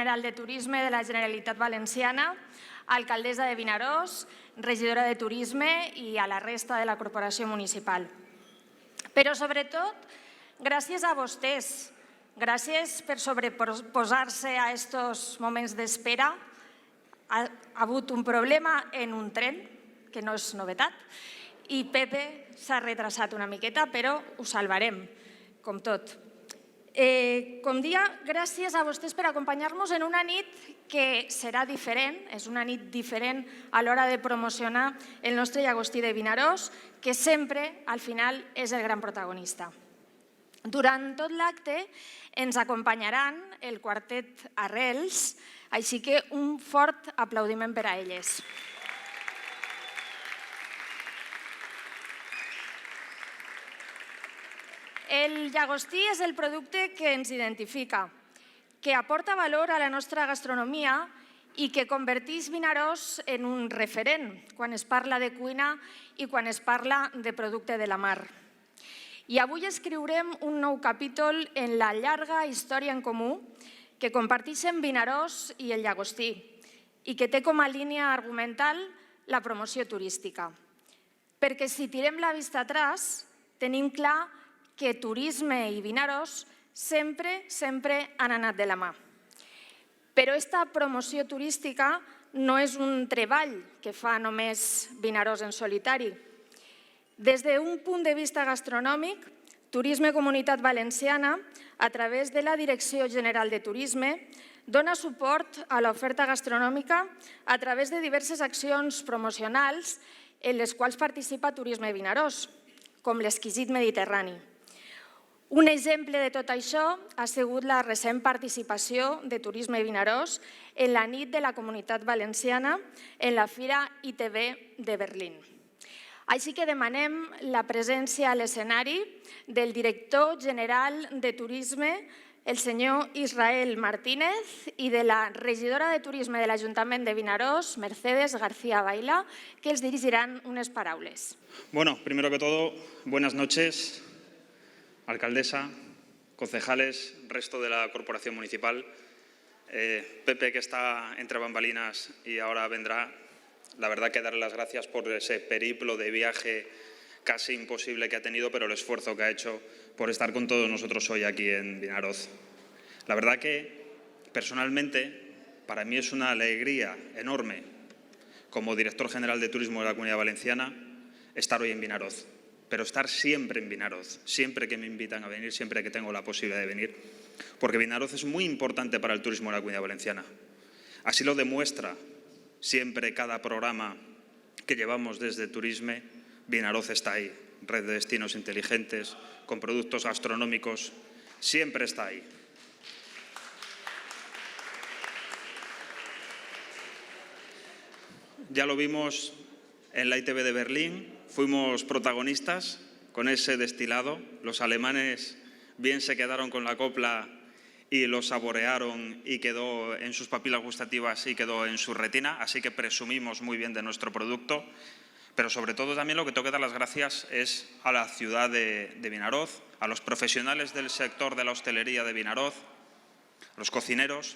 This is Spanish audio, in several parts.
general de Turisme de la Generalitat Valenciana, alcaldessa de Vinaròs, regidora de Turisme i a la resta de la corporació municipal. Però, sobretot, gràcies a vostès, gràcies per sobreposar-se a aquests moments d'espera. Ha hagut un problema en un tren, que no és novetat, i Pepe s'ha retrasat una miqueta, però ho salvarem, com tot. Com dia, gràcies a vostès per acompanyar-nos en una nit que serà diferent, és una nit diferent a l'hora de promocionar el nostre llagostí de Vinaròs, que sempre, al final, és el gran protagonista. Durant tot l'acte ens acompanyaran el quartet Arrels, així que un fort aplaudiment per a elles. El llagostí és el producte que ens identifica, que aporta valor a la nostra gastronomia i que converteix Vinaròs en un referent quan es parla de cuina i quan es parla de producte de la mar. I avui escriurem un nou capítol en la llarga història en comú que comparteixen Vinaròs i el llagostí i que té com a línia argumental la promoció turística. Perquè si tirem la vista atrás, tenim clar que turisme i Vinaròs sempre han anat de la mà. Però aquesta promoció turística no és un treball que fa només Vinaròs en solitari. Des d'un punt de vista gastronòmic, Turisme Comunitat Valenciana, a través de la Direcció General de Turisme, dona suport a l'oferta gastronòmica a través de diverses accions promocionals en les quals participa Turisme Vinaròs, com l'Exquisit Mediterrani. Un exemple de tot això ha sigut la recent participació de Turisme Vinaròs en la nit de la Comunitat Valenciana en la Fira ITB de Berlín. Així que demanem la presència a l'escenari del director general de Turisme, el senyor Israel Martínez, i de la regidora de Turisme de l'Ajuntament de Vinaròs, Mercedes García Baila, que els dirigiran unes paraules. Bueno, primero que todo, buenas noches. Alcaldesa, concejales, resto de la corporación municipal, Pepe, que está entre bambalinas y ahora vendrá. La verdad que darle las gracias por ese periplo de viaje casi imposible que ha tenido, pero el esfuerzo que ha hecho por estar con todos nosotros hoy aquí en Vinaròs. La verdad que, personalmente, para mí es una alegría enorme, como director general de Turismo de la Comunidad Valenciana, estar hoy en Vinaròs. Pero estar siempre en Vinaròs, siempre que me invitan a venir, siempre que tengo la posibilidad de venir, porque Vinaròs es muy importante para el turismo de la Comunidad Valenciana. Así lo demuestra siempre cada programa que llevamos desde Turisme. Vinaròs está ahí, red de destinos inteligentes, con productos gastronómicos, siempre está ahí. Ya lo vimos en la ITB de Berlín. Fuimos protagonistas con ese destilado. Los alemanes bien se quedaron con la copla y lo saborearon y quedó en sus papilas gustativas y quedó en su retina. Así que presumimos muy bien de nuestro producto. Pero sobre todo también lo que tengo que dar las gracias es a la ciudad de Vinaròs, a los profesionales del sector de la hostelería de Vinaròs, a los cocineros,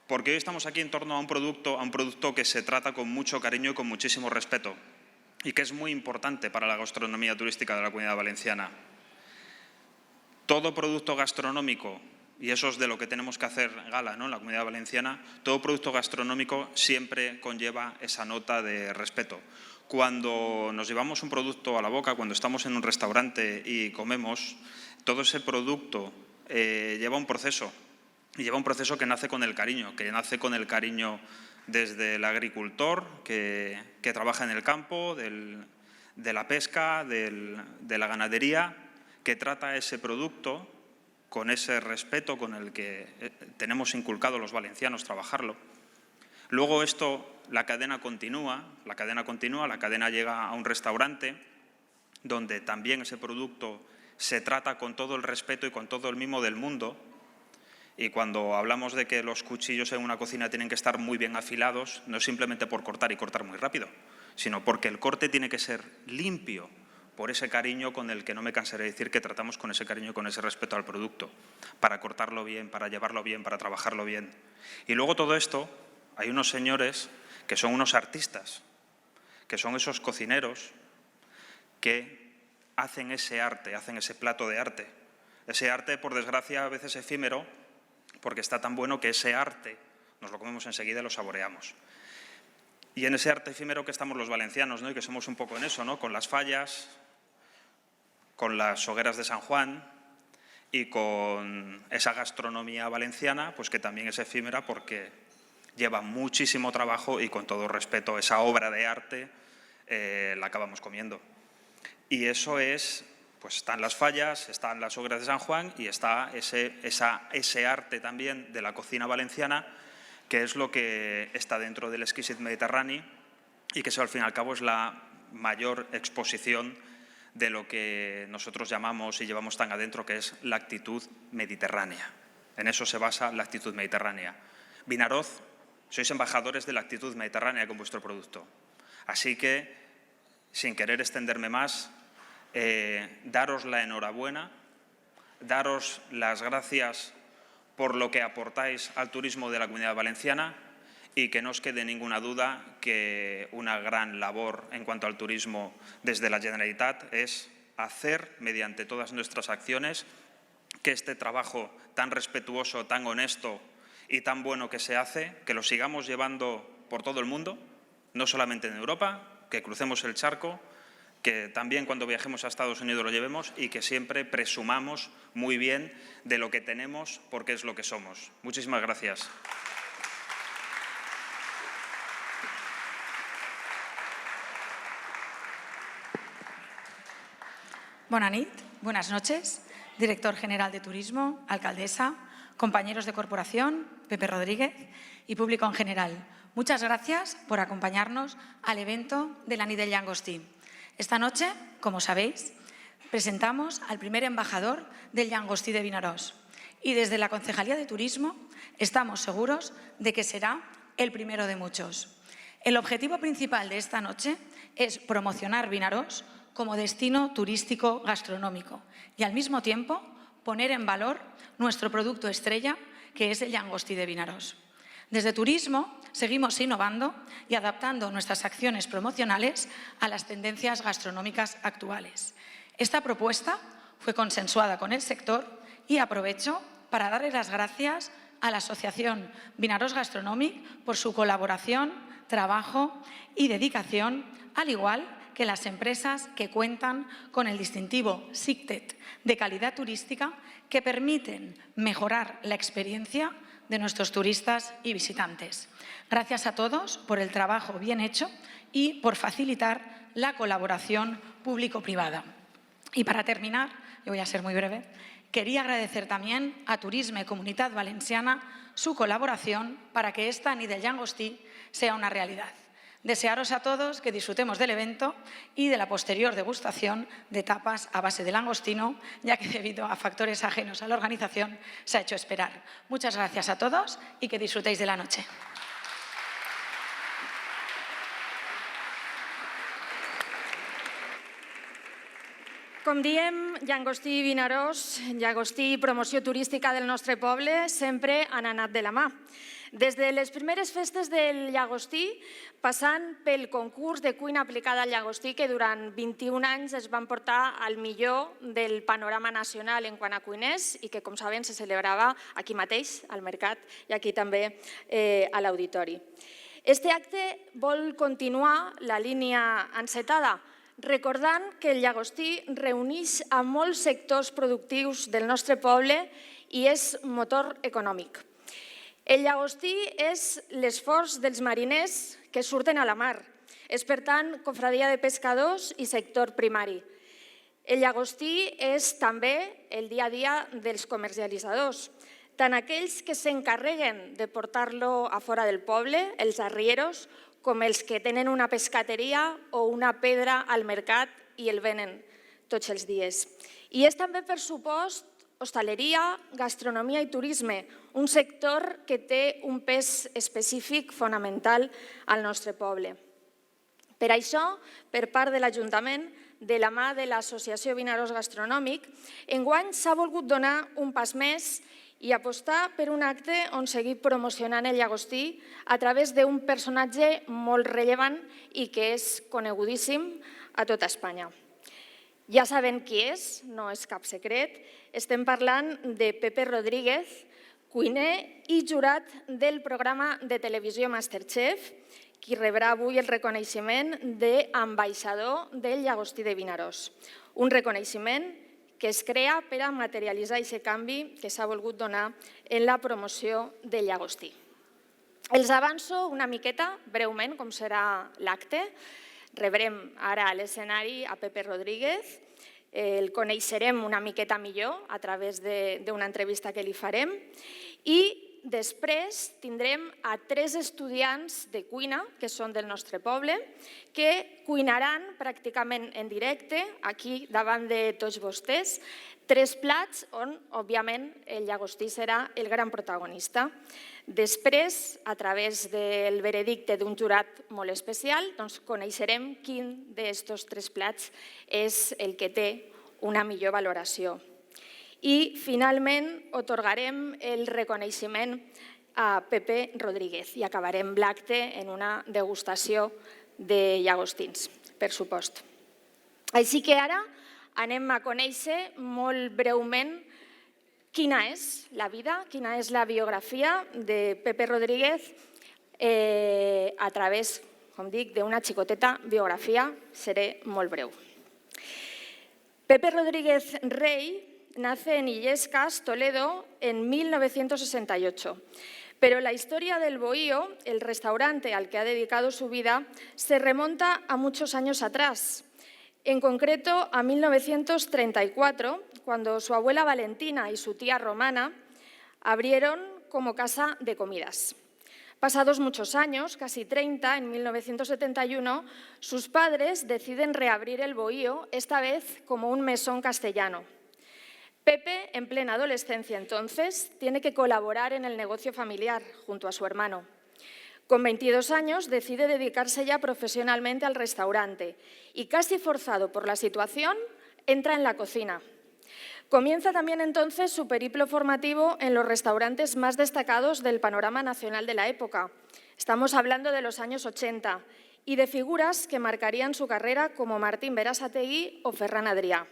porque hoy estamos aquí en torno a un producto que se trata con mucho cariño y con muchísimo respeto, y que es muy importante para la gastronomía turística de la Comunidad Valenciana. Todo producto gastronómico, y eso es de lo que tenemos que hacer gala, ¿no?, en la Comunidad Valenciana, todo producto gastronómico siempre conlleva esa nota de respeto. Cuando nos llevamos un producto a la boca, cuando estamos en un restaurante y comemos, todo ese producto lleva un proceso, y lleva un proceso que nace con el cariño, desde el agricultor que trabaja en el campo, de la pesca, de la ganadería, que trata ese producto con ese respeto con el que tenemos inculcado los valencianos trabajarlo. Luego la cadena continúa, la cadena llega a un restaurante donde también ese producto se trata con todo el respeto y con todo el mimo del mundo. Y cuando hablamos de que los cuchillos en una cocina tienen que estar muy bien afilados, no es simplemente por cortar y cortar muy rápido, sino porque el corte tiene que ser limpio, por ese cariño con el que no me cansaré de decir que tratamos con ese cariño y con ese respeto al producto, para cortarlo bien, para llevarlo bien, para trabajarlo bien. Y luego todo esto, hay unos señores que son unos artistas, que son esos cocineros que hacen ese arte, hacen ese plato de arte. Ese arte, por desgracia, a veces efímero, porque está tan bueno que ese arte nos lo comemos enseguida y lo saboreamos. Y en ese arte efímero que estamos los valencianos, ¿no? Y que somos un poco en eso, ¿no? Con las fallas, con las hogueras de San Juan y con esa gastronomía valenciana, pues que también es efímera porque lleva muchísimo trabajo y, con todo respeto, esa obra de arte la acabamos comiendo. Y eso es, pues están las fallas, están las hogueras de San Juan y está ese arte también de la cocina valenciana, que es lo que está dentro del Exquisite Mediterranean y que eso, al fin y al cabo, es la mayor exposición de lo que nosotros llamamos y llevamos tan adentro, que es la actitud mediterránea. En eso se basa la actitud mediterránea. Vinaroz, sois embajadores de la actitud mediterránea con vuestro producto. Así que, sin querer extenderme más, daros la enhorabuena, daros las gracias por lo que aportáis al turismo de la Comunidad Valenciana y que no os quede ninguna duda que una gran labor en cuanto al turismo desde la Generalitat es hacer, mediante todas nuestras acciones, que este trabajo tan respetuoso, tan honesto y tan bueno que se hace, que lo sigamos llevando por todo el mundo, no solamente en Europa, que crucemos el charco, que también cuando viajemos a Estados Unidos lo llevemos y que siempre presumamos muy bien de lo que tenemos, porque es lo que somos. Muchísimas gracias. Bona nit, buenas noches, director general de Turismo, alcaldesa, compañeros de corporación, Pepe Rodríguez y público en general. Muchas gracias por acompañarnos al evento de la nit del llangostí. Esta noche, como sabéis, presentamos al primer embajador del llangostí de Vinaròs y desde la Concejalía de Turismo estamos seguros de que será el primero de muchos. El objetivo principal de esta noche es promocionar Vinaròs como destino turístico gastronómico y, al mismo tiempo, poner en valor nuestro producto estrella, que es el llangostí de Vinaròs. Desde Turismo seguimos innovando y adaptando nuestras acciones promocionales a las tendencias gastronómicas actuales. Esta propuesta fue consensuada con el sector y aprovecho para darle las gracias a la Asociación Vinaròs Gastronòmic por su colaboración, trabajo y dedicación, al igual que las empresas que cuentan con el distintivo SICTET de calidad turística, que permiten mejorar la experiencia de nuestros turistas y visitantes. Gracias a todos por el trabajo bien hecho y por facilitar la colaboración público-privada. Y para terminar, yo voy a ser muy breve, quería agradecer también a Turisme Comunitat Valenciana su colaboración para que esta nit del llangostí sea una realidad. Desearos a todos que disfrutemos del evento y de la posterior degustación de tapas a base de langostino, ya que debido a factores ajenos a la organización se ha hecho esperar. Muchas gracias a todos y que disfrutéis de la noche. Com diem, llangostí i Vinaròs, llangostí i promoció turística del nostre poble sempre han anat de la mà. Des de les primeres festes del llagostí, passant pel concurs de cuina aplicada al llagostí, que durant 21 anys es van portar al millor del panorama nacional en quant a cuiners i que, com saben, se celebrava aquí mateix, al Mercat, i aquí també a l'Auditori. Este acte vol continuar la línia encetada, recordant que el llagostí reuneix a molts sectors productius del nostre poble i és motor econòmic. El llagostí és l'esforç dels mariners que surten a la mar. És, per tant, confraria de pescadors i sector primari. El llagostí és també el dia a dia dels comercialitzadors, tant aquells que s'encarreguen de portar-lo a fora del poble, els arrieros, com els que tenen una pescateria o una pedra al mercat i el venen tots els dies. I és també, per supost, hostaleria, gastronomia i turisme, un sector que té un pes específic fonamental al nostre poble. Per això, per part de l'Ajuntament, de la mà de l'Associació Vinaròs Gastronòmic, enguany s'ha volgut donar un pas més i apostar per un acte on seguir promocionant el llagostí a través d'un personatge molt rellevant i que és conegudíssim a tota Espanya. Ja saben qui és, no és cap secret, estem parlant de Pepe Rodríguez, cuiner i jurat del programa de televisió Masterchef, qui rebrà avui el reconeixement d'ambaixador del llagostí de Vinaròs. Un reconeixement que es crea per a materialitzar aquest canvi que s'ha volgut donar en la promoció del llagostí. Els avanço una miqueta, breument, com serà l'acte. Rebrem ara a l'escenari a Pepe Rodríguez, el coneixerem una miqueta millor a través d'una entrevista que li farem i després tindrem a 3 estudiants de cuina, que són del nostre poble, que cuinaran pràcticament en directe, aquí davant de tots vostès, 3 plats on, òbviament, el llagostí serà el gran protagonista. Després, a través del veredicte d'un jurat molt especial, coneixerem quin d'aquests 3 plats és el que té una millor valoració. I, finalment, atorgarem el reconeixement a Pepe Rodríguez i acabarem l'acte en una degustació de llagostins, per supost. Així que ara anem a conèixer molt breument quina és la vida, quina és la biografia de Pepe Rodríguez a través, com dic, d'una xicoteta biografia. Seré molt breu. Pepe Rodríguez Rey nace en Illescas, Toledo, en 1968. Pero la historia del Bohío, el restaurante al que ha dedicado su vida, se remonta a muchos años atrás. En concreto, a 1934, cuando su abuela Valentina y su tía Romana abrieron como casa de comidas. Pasados muchos años, casi 30, en 1971, sus padres deciden reabrir el Bohío, esta vez como un mesón castellano. Pepe, en plena adolescencia entonces, tiene que colaborar en el negocio familiar junto a su hermano. Con 22 años decide dedicarse ya profesionalmente al restaurante y, casi forzado por la situación, entra en la cocina. Comienza también entonces su periplo formativo en los restaurantes más destacados del panorama nacional de la época. Estamos hablando de los años 80 y de figuras que marcarían su carrera como Martín Berasategui o Ferran Adrià.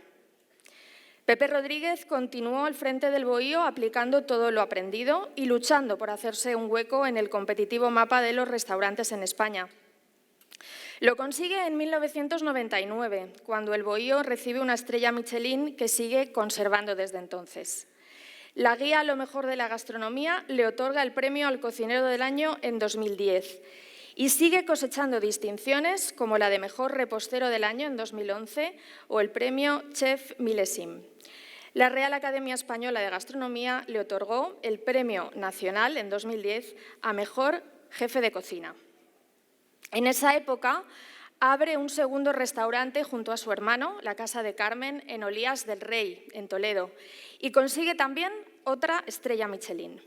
Pepe Rodríguez continuó al frente del Bohío aplicando todo lo aprendido y luchando por hacerse un hueco en el competitivo mapa de los restaurantes en España. Lo consigue en 1999, cuando el Bohío recibe una estrella Michelin que sigue conservando desde entonces. La guía a lo mejor de la gastronomía le otorga el premio al cocinero del año en 2010 y sigue cosechando distinciones como la de mejor repostero del año en 2011 o el premio Chef Milésime. La Real Academia Española de Gastronomía le otorgó el premio nacional en 2010 a mejor jefe de cocina. En esa época abre un segundo restaurante junto a su hermano, la Casa de Carmen, en Olías del Rey, en Toledo, y consigue también otra estrella Michelin.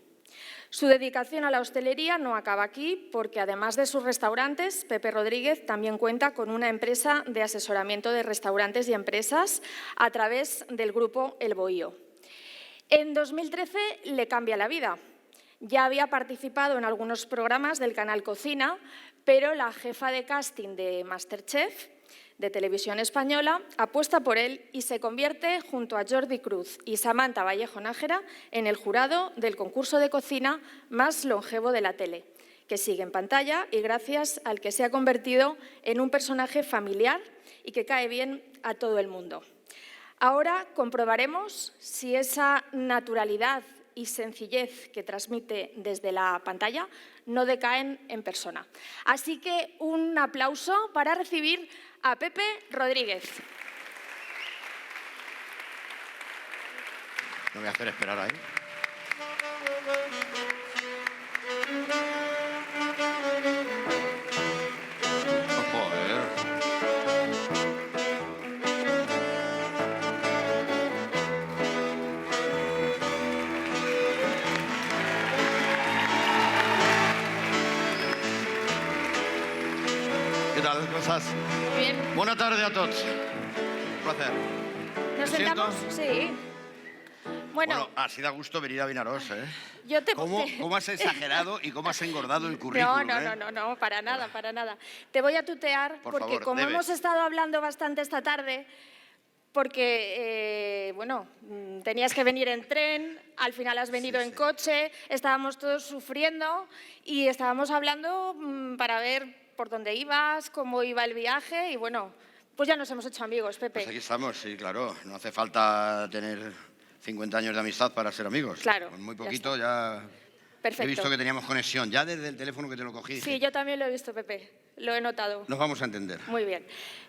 Su dedicación a la hostelería no acaba aquí porque, además de sus restaurantes, Pepe Rodríguez también cuenta con una empresa de asesoramiento de restaurantes y empresas a través del grupo El Bohío. En 2013 le cambia la vida. Ya había participado en algunos programas del canal Cocina, pero la jefa de casting de Masterchef, de Televisión Española, apuesta por él y se convierte, junto a Jordi Cruz y Samantha Vallejo Nájera, en el jurado del concurso de cocina más longevo de la tele, que sigue en pantalla y gracias al que se ha convertido en un personaje familiar y que cae bien a todo el mundo. Ahora comprobaremos si esa naturalidad y sencillez que transmite desde la pantalla no decaen en persona. Así que un aplauso para recibir a Pepe Rodríguez. No voy a hacer esperar ahí. Què tal, com estàs? Bien. Bona tarda a tots. placer. ¿Nos ¿Me siento? sentamos? Sí. Bueno, así da gusto venir a Vinaroz, ¿eh? Yo te... ¿Cómo has exagerado y cómo has engordado el currículum? No, para nada, para nada. Te voy a tutear Por porque favor, como debes. hemos estado hablando bastante esta tarde, porque, tenías que venir en tren, al final has venido en coche, estábamos todos sufriendo y estábamos hablando para ver por dónde ibas, cómo iba el viaje y bueno, pues ya nos hemos hecho amigos, Pepe. Pues aquí estamos, sí, claro. No hace falta tener 50 años de amistad para ser amigos. Claro, Con muy ya poquito está. ya Perfecto. he visto que teníamos conexión. Ya desde el teléfono que te lo cogí. Sí, yo también lo he visto, Pepe, lo he notado. Nos vamos a entender. Muy bien.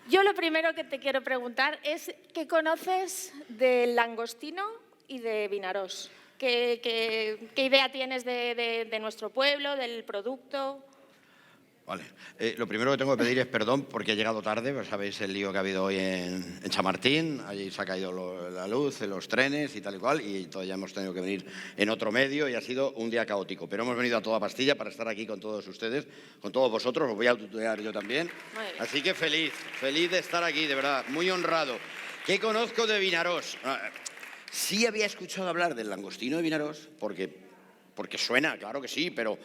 Yo lo primero que te quiero preguntar es ¿qué conoces del langostino y de Vinaroz? ¿Qué idea tienes de nuestro pueblo, del producto? Vale. Lo primero que tengo que pedir es perdón porque he llegado tarde. Pues sabéis el lío que ha habido hoy en Chamartín. Allí se ha caído la luz, los trenes y tal y cual. Y todavía hemos tenido que venir en otro medio y ha sido un día caótico. Pero hemos venido a toda pastilla para estar aquí con todos ustedes, con todos vosotros. Os voy a tutear yo también. Muy bien. Así que feliz de estar aquí, de verdad. Muy honrado. ¿Qué conozco de Vinaroz? Sí había escuchado hablar del langostino de Vinaroz porque suena, claro que sí, pero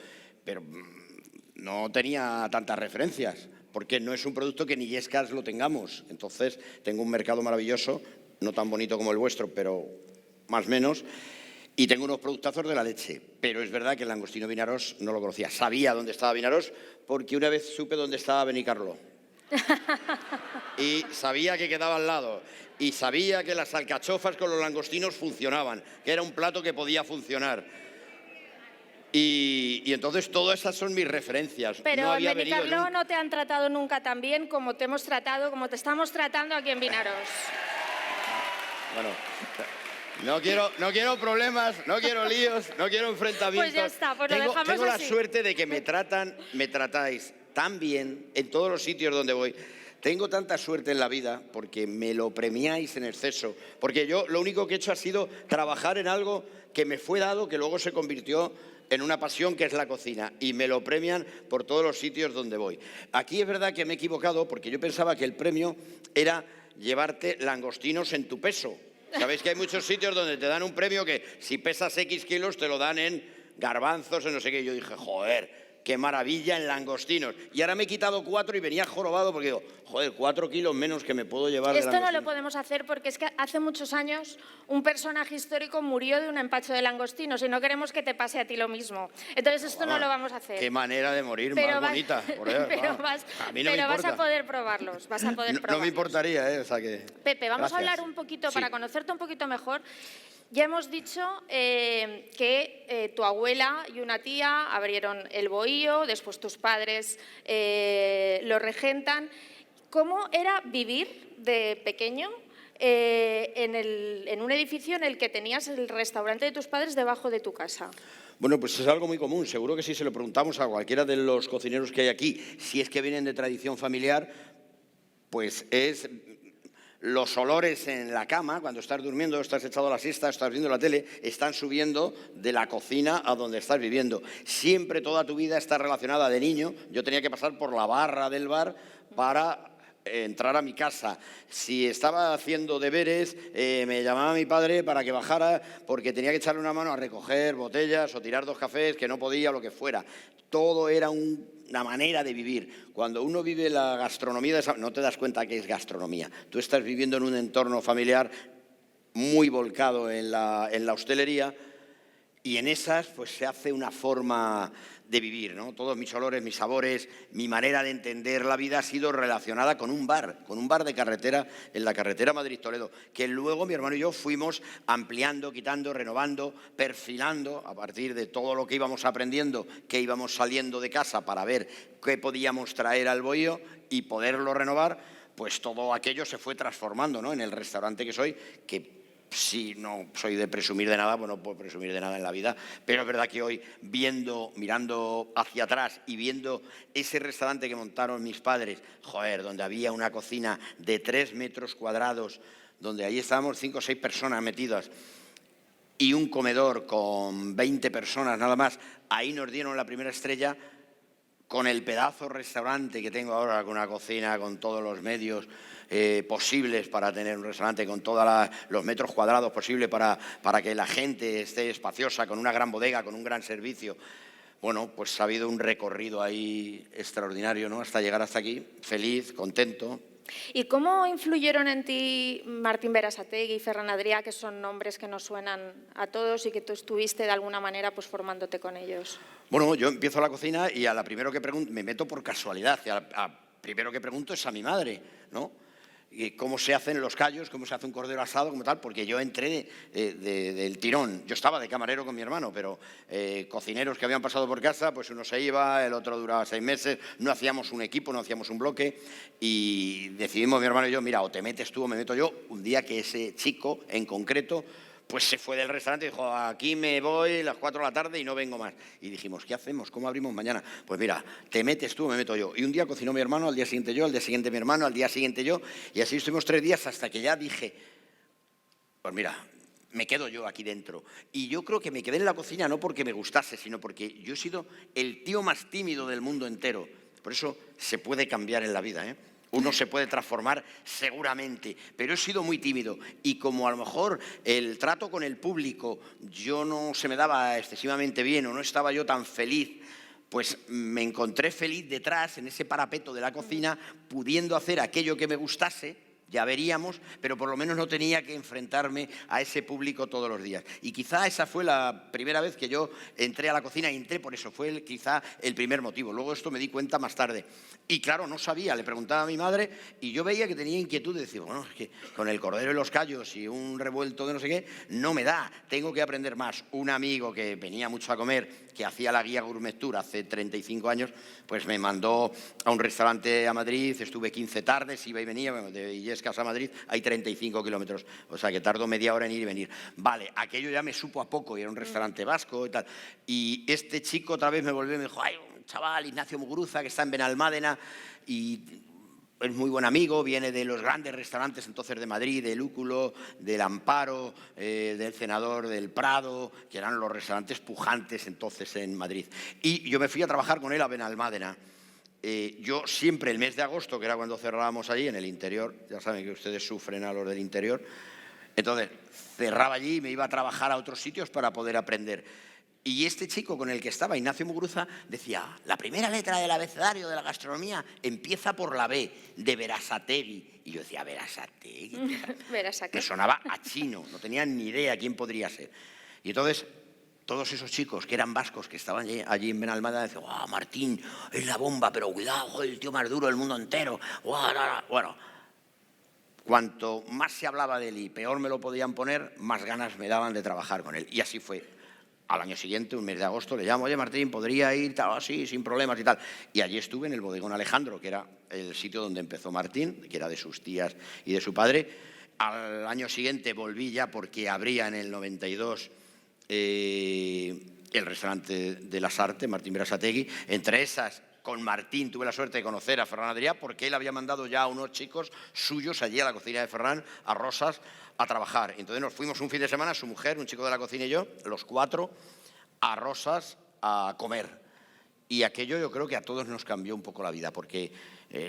no tenía tantas referencias, porque no es un producto que ni Yescas lo tengamos. Entonces, tengo un mercado maravilloso, no tan bonito como el vuestro, pero más o menos, y tengo unos productazos de la leche. Pero es verdad que el langostino Vinaroz no lo conocía. Sabía dónde estaba Vinaroz, porque una vez supe dónde estaba Benicarló. Y sabía que quedaba al lado. Y sabía que las alcachofas con los langostinos funcionaban, que era un plato que podía funcionar. Y entonces todas esas son mis referencias. Pero no había en Benicarló venido no te han tratado nunca tan bien como te hemos tratado, como te estamos tratando aquí en Vinaroz. Bueno, no quiero problemas, no quiero líos, no quiero enfrentamientos. Pues ya está, pues lo dejamos tengo la así. suerte de que me tratáis tan bien en todos los sitios donde voy. Tengo tanta suerte en la vida porque me lo premiáis en exceso. Porque yo lo único que he hecho ha sido trabajar en algo que me fue dado, que luego se convirtió en una pasión, que es la cocina, y me lo premian por todos los sitios donde voy. Aquí es verdad que me he equivocado porque yo pensaba que el premio era llevarte langostinos en tu peso. Sabéis que hay muchos sitios donde te dan un premio que si pesas X kilos te lo dan en garbanzos, en no sé qué. Yo dije, joder, qué maravilla en langostinos. Y ahora me he quitado 4 y venía jorobado porque digo, joder, 4 kilos menos que me puedo llevar de Esto no langostino. lo podemos hacer porque es que hace muchos años un personaje histórico murió de un empacho de langostinos y no queremos que te pase a ti lo mismo. Entonces esto no lo vamos a hacer. Qué manera de morir más bonita. A mí no me vas importa. a poder probarlos, vas a poder probarlos. No me importaría, ¿eh? O sea que... Pepe, vamos a Gracias. hablar un poquito, Sí. para conocerte un poquito mejor. Ya hemos dicho que tu abuela y una tía abrieron el bohío, después tus padres lo regentan. ¿Cómo era vivir de pequeño en un edificio en el que tenías el restaurante de tus padres debajo de tu casa? Bueno, pues es algo muy común. Seguro que si se lo preguntamos a cualquiera de los cocineros que hay aquí, si es que vienen de tradición familiar, pues es los olores en la cama, cuando estás durmiendo, estás echado a la siesta, estás viendo la tele, están subiendo de la cocina a donde estás viviendo. Siempre, toda tu vida está relacionada de niño. Yo tenía que pasar por la barra del bar para entrar a mi casa. Si estaba haciendo deberes, me llamaba mi padre para que bajara porque tenía que echarle una mano a recoger botellas o tirar 2 cafés, que no podía, o lo que fuera. Todo era una manera de vivir. Cuando uno vive la gastronomía, no te das cuenta que es gastronomía. Tú estás viviendo en un entorno familiar muy volcado en la hostelería y en esas pues se hace una forma de vivir, ¿no? Todos mis olores, mis sabores, mi manera de entender la vida ha sido relacionada con un bar de carretera, en la carretera Madrid-Toledo, que luego mi hermano y yo fuimos ampliando, quitando, renovando, perfilando, a partir de todo lo que íbamos aprendiendo, que íbamos saliendo de casa para ver qué podíamos traer al bohío y poderlo renovar, pues todo aquello se fue transformando, ¿no? En el restaurante que soy, que sí, no soy de presumir de nada, pues no puedo presumir de nada en la vida, pero es verdad que hoy, mirando hacia atrás y viendo ese restaurante que montaron mis padres, joder, donde había una cocina de 3 metros cuadrados, donde ahí estábamos 5 o 6 personas metidas, y un comedor con 20 personas nada más, ahí nos dieron la primera estrella, con el pedazo restaurante que tengo ahora, con una cocina, con todos los medios posibles para tener un restaurante, con todos los metros cuadrados posibles para que la gente esté espaciosa, con una gran bodega, con un gran servicio. Bueno, pues ha habido un recorrido ahí extraordinario, ¿no? Hasta llegar hasta aquí, feliz, contento. ¿Y cómo influyeron en ti Martín Berasategui y Ferran Adrià, que son nombres que nos suenan a todos y que tú estuviste de alguna manera pues formándote con ellos? Bueno, yo empiezo la cocina y a la primero que pregunto, me meto por casualidad, y a primero que pregunto es a mi madre, ¿no? Y cómo se hacen los callos, cómo se hace un cordero asado, como tal, porque yo entré del tirón. Yo estaba de camarero con mi hermano, pero cocineros que habían pasado por casa, pues uno se iba, el otro duraba 6 meses, no hacíamos un equipo, no hacíamos un bloque, y decidimos mi hermano y yo, mira, o te metes tú o me meto yo, un día que ese chico en concreto pues se fue del restaurante y dijo, aquí me voy a las 4 de la tarde y no vengo más. Y dijimos, ¿qué hacemos? ¿Cómo abrimos mañana? Pues mira, te metes tú o me meto yo. Y un día cocinó mi hermano, al día siguiente yo, al día siguiente mi hermano, al día siguiente yo. Y así estuvimos 3 días hasta que ya dije, pues mira, me quedo yo aquí dentro. Y yo creo que me quedé en la cocina no porque me gustase, sino porque yo he sido el tío más tímido del mundo entero. Por eso se puede cambiar en la vida, ¿eh? Uno se puede transformar seguramente, pero he sido muy tímido y como a lo mejor el trato con el público yo no se me daba excesivamente bien o no estaba yo tan feliz, pues me encontré feliz detrás, en ese parapeto de la cocina, pudiendo hacer aquello que me gustase. Ya veríamos, pero por lo menos no tenía que enfrentarme a ese público todos los días. Y quizá esa fue la primera vez que yo entré a la cocina, y entré por eso, fue quizá el primer motivo. Luego esto me di cuenta más tarde. Y claro, no sabía, le preguntaba a mi madre y yo veía que tenía inquietud de decir, bueno, es que con el cordero y los callos y un revuelto de no sé qué, no me da, tengo que aprender más. Un amigo que venía mucho a comer, que hacía la guía Gourmet Tour hace 35 años, pues me mandó a un restaurante a Madrid, estuve 15 tardes, iba y venía, de Illescas a Madrid hay 35 kilómetros, o sea que tardo media hora en ir y venir. Vale, aquello ya me supo a poco, y era un restaurante vasco y tal. Y este chico otra vez me volvió y me dijo, ay, un chaval, Ignacio Muguruza, que está en Benalmádena y es muy buen amigo, viene de los grandes restaurantes entonces de Madrid, de Lúculo, del Amparo, del Cenador, del Prado, que eran los restaurantes pujantes entonces en Madrid. Y yo me fui a trabajar con él a Benalmádena. Yo siempre el mes de agosto, que era cuando cerrábamos allí en el interior, ya saben que ustedes sufren a los del interior, entonces cerraba allí y me iba a trabajar a otros sitios para poder aprender. Y este chico con el que estaba, Ignacio Muguruza, decía, la primera letra del abecedario de la gastronomía empieza por la B, de Berasategui. Y yo decía, Berasategui. Me sonaba a chino, no tenía ni idea quién podría ser. Y entonces todos esos chicos que eran vascos, que estaban allí en Benalmádena, decían, ¡guau, Martín, es la bomba, pero cuidado, joder, el tío más duro del mundo entero! ¡Guau, bueno! Cuanto más se hablaba de él y peor me lo podían poner, más ganas me daban de trabajar con él. Y así fue. Al año siguiente, un mes de agosto, le llamo, oye, Martín, ¿podría ir? Tal, así, sin problemas y tal. Y allí estuve en el Bodegón Alejandro, que era el sitio donde empezó Martín, que era de sus tías y de su padre. Al año siguiente volví ya porque abría en el 92 el restaurante de las Artes, Martín Berasategui. Entre esas, con Martín tuve la suerte de conocer a Ferran Adrià, porque él había mandado ya a unos chicos suyos allí a la cocina de Ferran, a Rosas, a trabajar. Entonces nos fuimos un fin de semana, su mujer, un chico de la cocina y yo, los 4, a Rosas a comer. Y aquello yo creo que a todos nos cambió un poco la vida, porque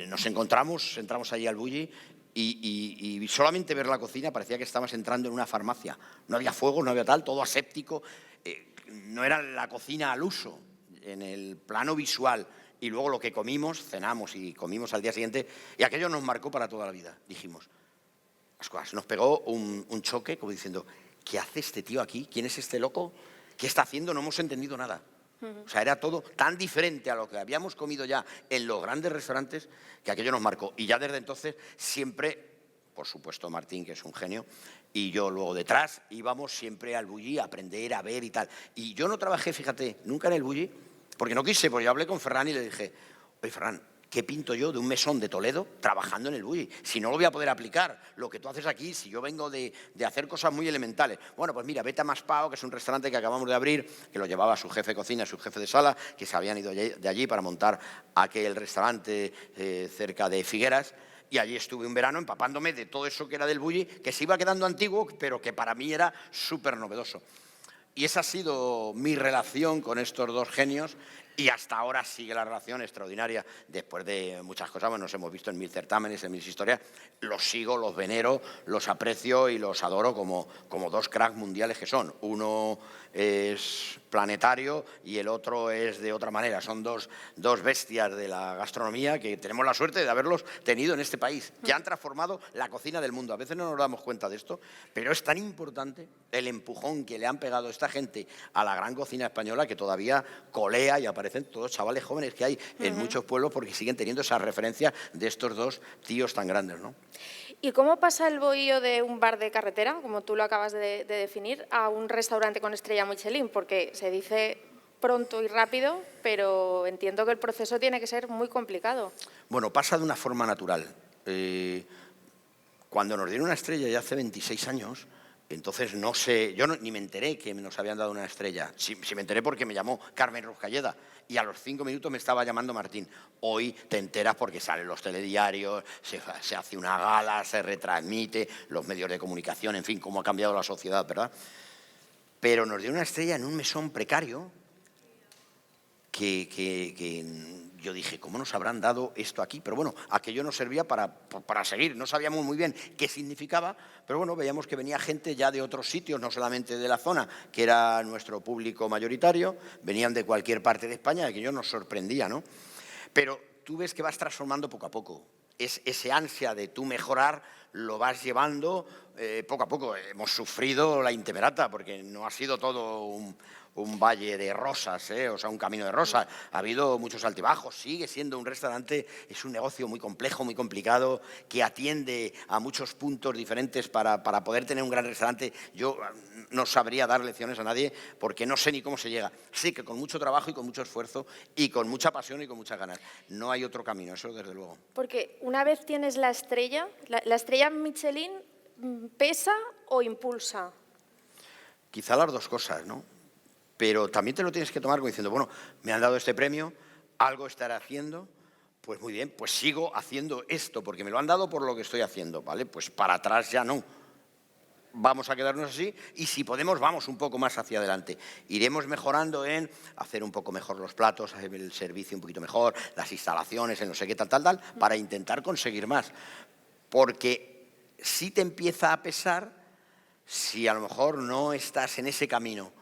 nos encontramos, entramos allí al Bulli y solamente ver la cocina parecía que estabas entrando en una farmacia. No había fuego, no había tal, todo aséptico. No era la cocina al uso, en el plano visual. Y luego lo que comimos, cenamos y comimos al día siguiente, y aquello nos marcó para toda la vida. Dijimos, las cosas, nos pegó un choque como diciendo, ¿qué hace este tío aquí? ¿Quién es este loco? ¿Qué está haciendo? No hemos entendido nada. O sea, era todo tan diferente a lo que habíamos comido ya en los grandes restaurantes que aquello nos marcó. Y ya desde entonces siempre, por supuesto Martín, que es un genio, y yo luego detrás íbamos siempre al Bulli a aprender, a ver y tal. Y yo no trabajé, fíjate, nunca en el Bulli, porque no quise, porque yo hablé con Ferran y le dije, oye Ferran, ¿qué pinto yo de un mesón de Toledo trabajando en el Bulli? Si no lo voy a poder aplicar, lo que tú haces aquí, si yo vengo de hacer cosas muy elementales. Bueno, pues mira, vete a Maspao, que es un restaurante que acabamos de abrir, que lo llevaba su jefe de cocina, su jefe de sala, que se habían ido de allí para montar aquel restaurante cerca de Figueras. Y allí estuve un verano empapándome de todo eso que era del Bulli, que se iba quedando antiguo, pero que para mí era súper novedoso. Y esa ha sido mi relación con estos dos genios Y hasta ahora sigue la relación extraordinaria, después de muchas cosas, bueno, nos hemos visto en 1000 certámenes, en 1000 historias, los sigo, los venero, los aprecio y los adoro como dos cracks mundiales que son. Uno es planetario y el otro es de otra manera. Son dos bestias de la gastronomía que tenemos la suerte de haberlos tenido en este país, que han transformado la cocina del mundo. A veces no nos damos cuenta de esto, pero es tan importante el empujón que le han pegado esta gente a la gran cocina española que todavía colea y aparecen todos chavales jóvenes que hay en muchos pueblos porque siguen teniendo esa referencia de estos dos tíos tan grandes, ¿no? ¿Y cómo pasa el bohío de un bar de carretera, como tú lo acabas de definir, a un restaurante con estrella Michelin? Porque se dice pronto y rápido, pero entiendo que el proceso tiene que ser muy complicado. Bueno, pasa de una forma natural. Cuando nos dieron una estrella ya hace 26 años, entonces no sé, yo ni me enteré que nos habían dado una estrella. Sí me enteré porque me llamó Carmen Ruscalleda y a los 5 minutos me estaba llamando Martín. Hoy te enteras porque salen los telediarios, se hace una gala, se retransmite, los medios de comunicación, en fin, cómo ha cambiado la sociedad, ¿verdad? Pero nos dio una estrella en un mesón precario que yo dije, ¿cómo nos habrán dado esto aquí? Pero bueno, aquello nos servía para seguir. No sabíamos muy bien qué significaba, pero bueno, veíamos que venía gente ya de otros sitios, no solamente de la zona, que era nuestro público mayoritario, venían de cualquier parte de España, aquello nos sorprendía, ¿no? Pero tú ves que vas transformando poco a poco. Ese ansia de tú mejorar lo vas llevando poco a poco. Hemos sufrido la intemerata porque no ha sido todo un valle de rosas, o sea, un camino de rosas. Ha habido muchos altibajos, sigue siendo un restaurante, es un negocio muy complejo, muy complicado, que atiende a muchos puntos diferentes para poder tener un gran restaurante. Yo no sabría dar lecciones a nadie porque no sé ni cómo se llega. Sé que con mucho trabajo y con mucho esfuerzo y con mucha pasión y con muchas ganas. No hay otro camino, eso desde luego. Porque una vez tienes la estrella, ¿la estrella Michelin pesa o impulsa? Quizá las dos cosas, ¿no? Pero también te lo tienes que tomar como diciendo, bueno, me han dado este premio, algo estaré haciendo, pues muy bien, pues sigo haciendo esto, porque me lo han dado por lo que estoy haciendo, ¿vale? Pues para atrás ya no. Vamos a quedarnos así y si podemos vamos un poco más hacia adelante. Iremos mejorando en hacer un poco mejor los platos, hacer el servicio un poquito mejor, las instalaciones, en no sé qué tal, para intentar conseguir más. Porque sí te empieza a pesar si a lo mejor no estás en ese camino.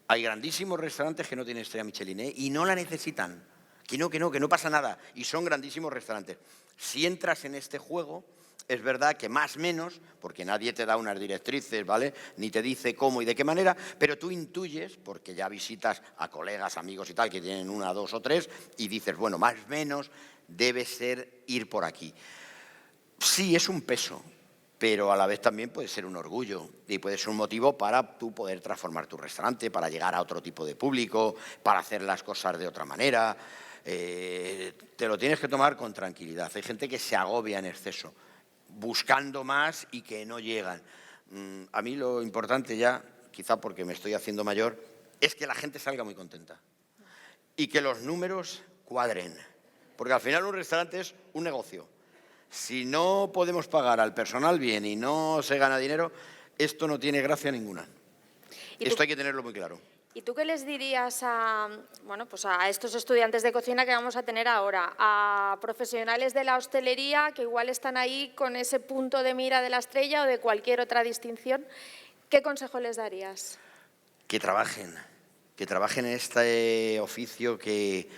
Hay grandísimos restaurantes que no tienen estrella Michelin, y no la necesitan. Que no pasa nada. Y son grandísimos restaurantes. Si entras en este juego, es verdad que más o menos, porque nadie te da unas directrices, ¿vale? Ni te dice cómo y de qué manera, pero tú intuyes, porque ya visitas a colegas, amigos y tal, que tienen una, dos o tres, y dices, bueno, más o menos debe ser ir por aquí. Sí, es un peso, pero a la vez también puede ser un orgullo y puede ser un motivo para tú poder transformar tu restaurante, para llegar a otro tipo de público, para hacer las cosas de otra manera. Te lo tienes que tomar con tranquilidad. Hay gente que se agobia en exceso, buscando más y que no llegan. A mí lo importante ya, quizá porque me estoy haciendo mayor, es que la gente salga muy contenta y que los números cuadren. Porque al final un restaurante es un negocio. Si no podemos pagar al personal bien y no se gana dinero, esto no tiene gracia ninguna. Esto hay que tenerlo muy claro. ¿Y tú qué les dirías a estos estudiantes de cocina que vamos a tener ahora? A profesionales de la hostelería que igual están ahí con ese punto de mira de la estrella o de cualquier otra distinción. ¿Qué consejo les darías? Que trabajen en este oficio que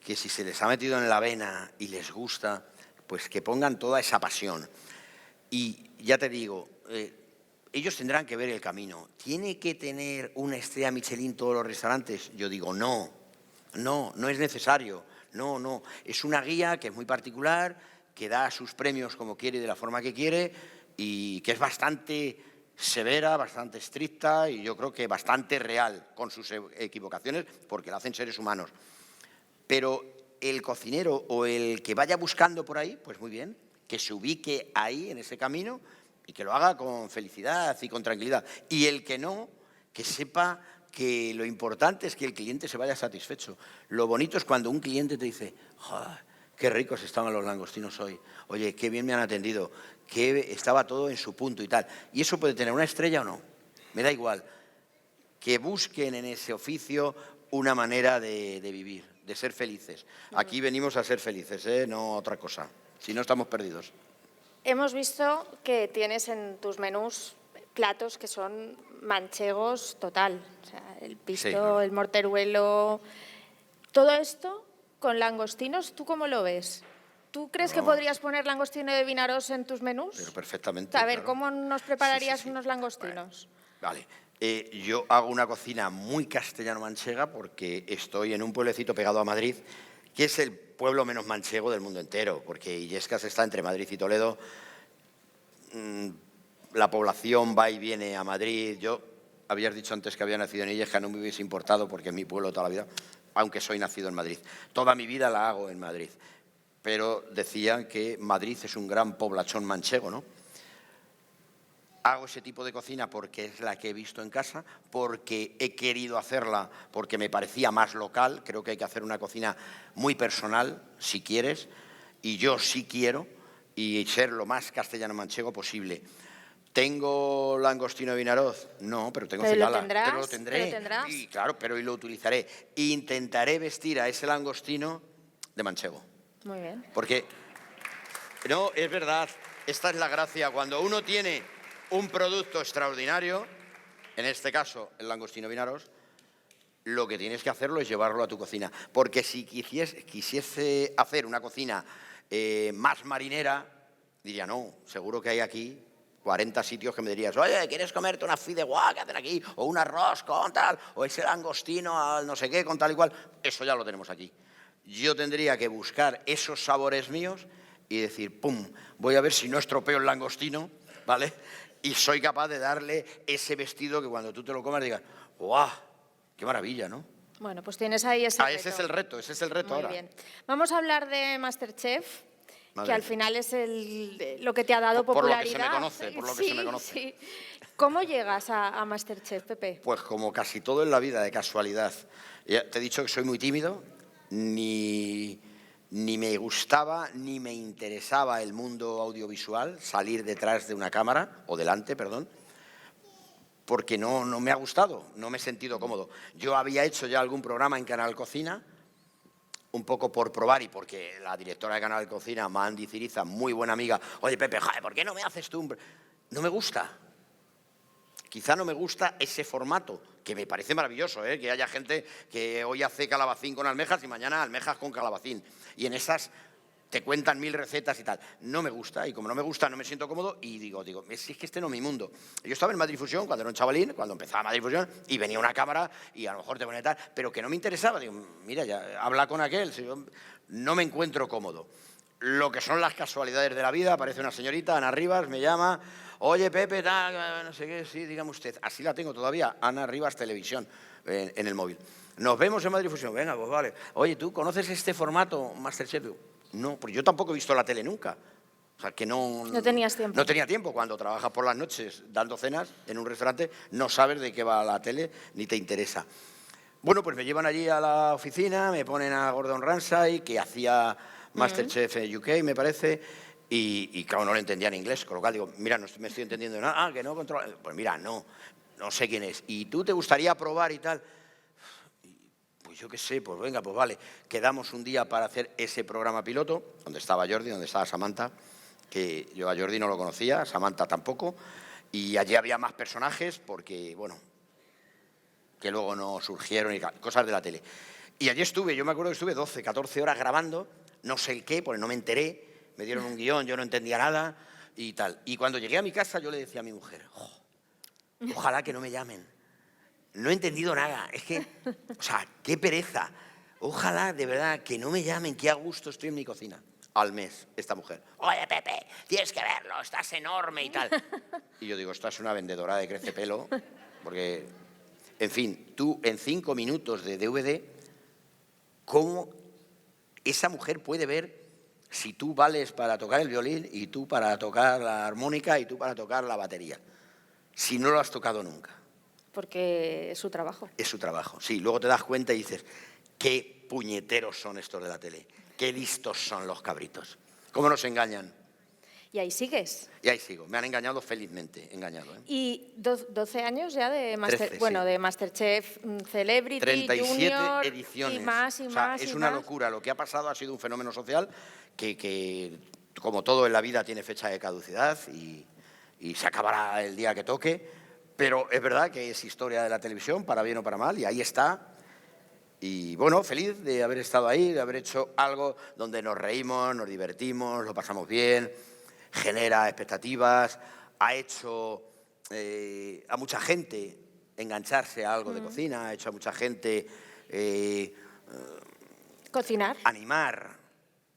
si se les ha metido en la vena y les gusta, pues que pongan toda esa pasión. Y ya te digo, ellos tendrán que ver el camino. ¿Tiene que tener una estrella Michelin todos los restaurantes? Yo digo, no es necesario. No. Es una guía que es muy particular, que da sus premios como quiere y de la forma que quiere y que es bastante severa, bastante estricta y yo creo que bastante real con sus equivocaciones porque la hacen seres humanos. Pero el cocinero o el que vaya buscando por ahí, pues muy bien, que se ubique ahí en ese camino y que lo haga con felicidad y con tranquilidad. Y el que no, que sepa que lo importante es que el cliente se vaya satisfecho. Lo bonito es cuando un cliente te dice, qué ricos estaban los langostinos hoy, oye, qué bien me han atendido, que estaba todo en su punto y tal. Y eso puede tener una estrella o no, me da igual. Que busquen en ese oficio una manera de vivir. de ser felices. Aquí venimos a ser felices, no a otra cosa. Si no, estamos perdidos. Hemos visto que tienes en tus menús platos que son manchegos total. O sea, el pisto, Sí, claro. el morteruelo. Todo esto con langostinos, ¿tú cómo lo ves? ¿Tú crees que podrías poner langostino de Vinaròs en tus menús? Pero perfectamente. A ver, claro. ¿cómo nos prepararías Sí, sí, sí. unos langostinos? Vale. Yo hago una cocina muy castellano-manchega porque estoy en un pueblecito pegado a Madrid, que es el pueblo menos manchego del mundo entero, porque Illescas está entre Madrid y Toledo. La población va y viene a Madrid. Yo, habías dicho antes que había nacido en Illescas, no me hubiese importado porque es mi pueblo toda la vida, aunque soy nacido en Madrid. Toda mi vida la hago en Madrid. Pero decían que Madrid es un gran poblachón manchego, ¿no? Hago ese tipo de cocina porque es la que he visto en casa, porque he querido hacerla, porque me parecía más local. Creo que hay que hacer una cocina muy personal, si quieres, y yo sí quiero, y ser lo más castellano-manchego posible. ¿Tengo langostino de Vinaròs? No, pero tengo cigala. Pero lo tendré. Pero lo tendrás. Y claro, pero hoy lo utilizaré. Intentaré vestir a ese langostino de manchego. Muy bien. Porque, no, es verdad, esta es la gracia. Cuando uno tiene un producto extraordinario, en este caso el langostino Vinaròs, lo que tienes que hacerlo es llevarlo a tu cocina. Porque si quisiese hacer una cocina más marinera, diría, no, seguro que hay aquí 40 sitios que me dirías, oye, ¿quieres comerte una fideuà que hacen aquí? O un arroz con tal, o ese langostino al no sé qué, con tal y cual. Eso ya lo tenemos aquí. Yo tendría que buscar esos sabores míos y decir, pum, voy a ver si no estropeo el langostino, ¿vale? Y soy capaz de darle ese vestido que cuando tú te lo comas digas, ¡guau! ¡Qué maravilla!, ¿no? Bueno, pues tienes ahí ese reto. Ese es el reto Muy ahora. bien. Vamos a hablar de MasterChef, Madre que al mía. final es lo que te ha dado Por lo que se popularidad. me conoce, por lo que se me conoce. Sí. ¿Cómo llegas a MasterChef, Pepe? Pues como casi todo en la vida, de casualidad. Ya te he dicho que soy muy tímido, ni me gustaba ni me interesaba el mundo audiovisual, salir detrás de una cámara, o delante, perdón, porque no me ha gustado, no me he sentido cómodo. Yo había hecho ya algún programa en Canal Cocina, un poco por probar y porque la directora de Canal Cocina, Mandy Ciriza, muy buena amiga, oye, Pepe, joder, ¿por qué no me haces tú un...? No me gusta. Quizá no me gusta ese formato, que me parece maravilloso, que haya gente que hoy hace calabacín con almejas y mañana almejas con calabacín. Y en esas te cuentan 1000 recetas y tal. No me gusta, y como no me gusta no me siento cómodo y digo, si es que este no es mi mundo. Yo estaba en Madrifusión cuando era un chavalín, cuando empezaba Madrifusión, y venía una cámara y a lo mejor te ponía tal, pero que no me interesaba. Digo, mira, ya habla con aquel, si yo no me encuentro cómodo. Lo que son las casualidades de la vida, aparece una señorita, Ana Rivas, me llama, oye, Pepe, no sé qué, sí, dígame usted. Así la tengo todavía, Ana Rivas Televisión, en el móvil. Nos vemos en Madrifusión, venga, pues vale. Oye, ¿tú conoces este formato, Masterchef? No, porque yo tampoco he visto la tele nunca. O sea, que no tenías tiempo. No tenía tiempo. Cuando trabajas por las noches dando cenas en un restaurante, no sabes de qué va la tele ni te interesa. Bueno, pues me llevan allí a la oficina, me ponen a Gordon Ramsay, que hacía Masterchef UK, me parece, y claro, no le entendía en inglés, con lo cual digo, mira, no me estoy entendiendo nada, que no controla. Pues mira, no sé quién es. ¿Y tú te gustaría probar y tal? Pues yo qué sé, pues venga, pues vale. Quedamos un día para hacer ese programa piloto, donde estaba Jordi, donde estaba Samantha, que yo a Jordi no lo conocía, a Samantha tampoco, y allí había más personajes porque, bueno, que luego no surgieron y cosas de la tele. Y allí estuve, yo me acuerdo que estuve 12, 14 horas grabando, no sé el qué, porque no me enteré, me dieron un guión, yo no entendía nada y tal. Y cuando llegué a mi casa yo le decía a mi mujer, ojalá que no me llamen. No he entendido nada, es que, o sea, qué pereza. Ojalá, de verdad, que no me llamen, que a gusto estoy en mi cocina. Al mes, esta mujer, oye, Pepe, tienes que verlo, estás enorme y tal. Y yo digo, esta es una vendedora de crecepelo, porque, en fin, tú en 5 minutos de DVD, ¿cómo esa mujer puede ver si tú vales para tocar el violín y tú para tocar la armónica y tú para tocar la batería? Si no lo has tocado nunca. Porque es su trabajo. Es su trabajo, sí. Luego te das cuenta y dices, qué puñeteros son estos de la tele, qué listos son los cabritos, cómo nos engañan. Y ahí sigues. Y ahí sigo. Me han engañado felizmente, engañado. Y 12 años ya de, 13, bueno, sí. de Masterchef Celebrity, 37 Junior, ediciones. y más, y O sea, más, es y una más. locura. Lo que ha pasado ha sido un fenómeno social que como todo en la vida, tiene fecha de caducidad y se acabará el día que toque. Pero es verdad que es historia de la televisión, para bien o para mal, y ahí está. Y bueno, feliz de haber estado ahí, de haber hecho algo donde nos reímos, nos divertimos, lo pasamos bien, genera expectativas, ha hecho a mucha gente engancharse a algo de cocina, ha hecho a mucha gente Cocinar. animar,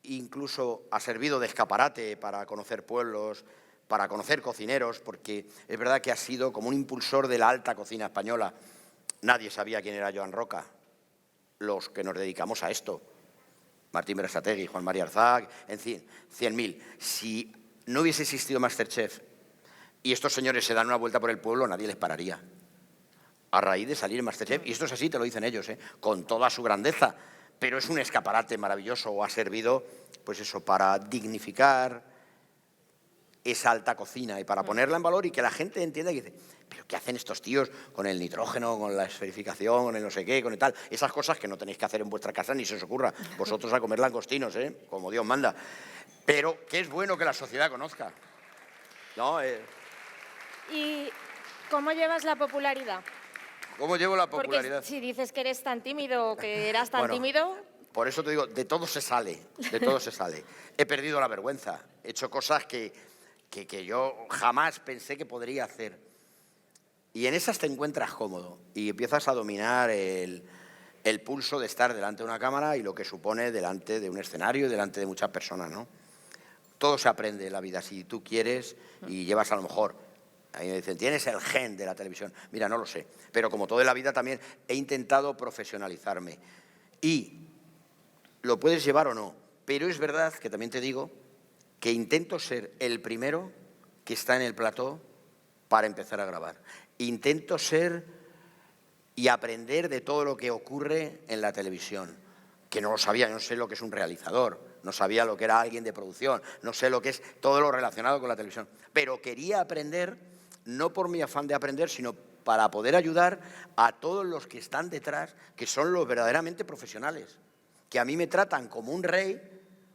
incluso ha servido de escaparate para conocer pueblos, para conocer cocineros, porque es verdad que ha sido como un impulsor de la alta cocina española. Nadie sabía quién era Joan Roca, los que nos dedicamos a esto. Martín Berasategui, Juan María Arzac, en fin, 100.000. Si no hubiese existido Masterchef y estos señores se dan una vuelta por el pueblo, nadie les pararía. A raíz de salir en Masterchef, y esto es así, te lo dicen ellos, con toda su grandeza, pero es un escaparate maravilloso, o ha servido, pues eso, para dignificar esa alta cocina y para ponerla en valor y que la gente entienda y dice, pero ¿qué hacen estos tíos con el nitrógeno, con la esferificación, con el no sé qué, con el tal? Esas cosas que no tenéis que hacer en vuestra casa ni se os ocurra. Vosotros a comer langostinos, como Dios manda. Pero que es bueno que la sociedad conozca. ¿No? ¿Y cómo llevas la popularidad? ¿Cómo llevo la popularidad? Porque si dices que eres tan tímido o que eras tan Bueno, tímido... Por eso te digo, de todo se sale, de todo se sale. He perdido la vergüenza, he hecho cosas que yo jamás pensé que podría hacer. Y en esas te encuentras cómodo y empiezas a dominar el pulso de estar delante de una cámara y lo que supone delante de un escenario y delante de muchas personas, ¿no? Todo se aprende en la vida, si tú quieres y llevas a lo mejor... A mí me dicen, tienes el gen de la televisión. Mira, no lo sé, pero como todo en la vida también he intentado profesionalizarme. Y lo puedes llevar o no, pero es verdad que también te digo que intento ser el primero que está en el plató para empezar a grabar. Intento ser y aprender de todo lo que ocurre en la televisión, que no lo sabía, yo no sé lo que es un realizador, no sabía lo que era alguien de producción, no sé lo que es todo lo relacionado con la televisión, pero quería aprender, no por mi afán de aprender, sino para poder ayudar a todos los que están detrás, que son los verdaderamente profesionales, que a mí me tratan como un rey,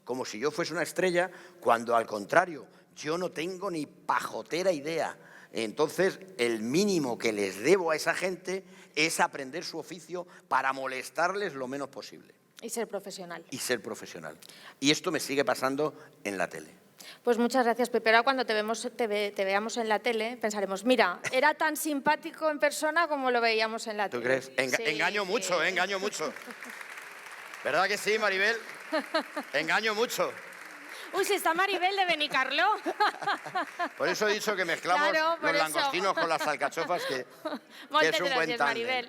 como si yo fuese una estrella, cuando al contrario, yo no tengo ni pajotera idea. Entonces, el mínimo que les debo a esa gente es aprender su oficio para molestarles lo menos posible. Y ser profesional. Y ser profesional. Y esto me sigue pasando en la tele. Pues muchas gracias, Pepe. Ahora cuando te veamos en la tele, pensaremos, mira, era tan simpático en persona como lo veíamos en la tele. ¿Tú crees? Sí, engaño sí. mucho, engaño mucho. ¿Verdad que sí, Maribel? Engaño mucho. Uy, si está Maribel de Benicarló. Por eso he dicho que mezclamos Claro, por los eso. langostinos con las alcachofas, que Muchas es un buen gracias, tándem. Maribel.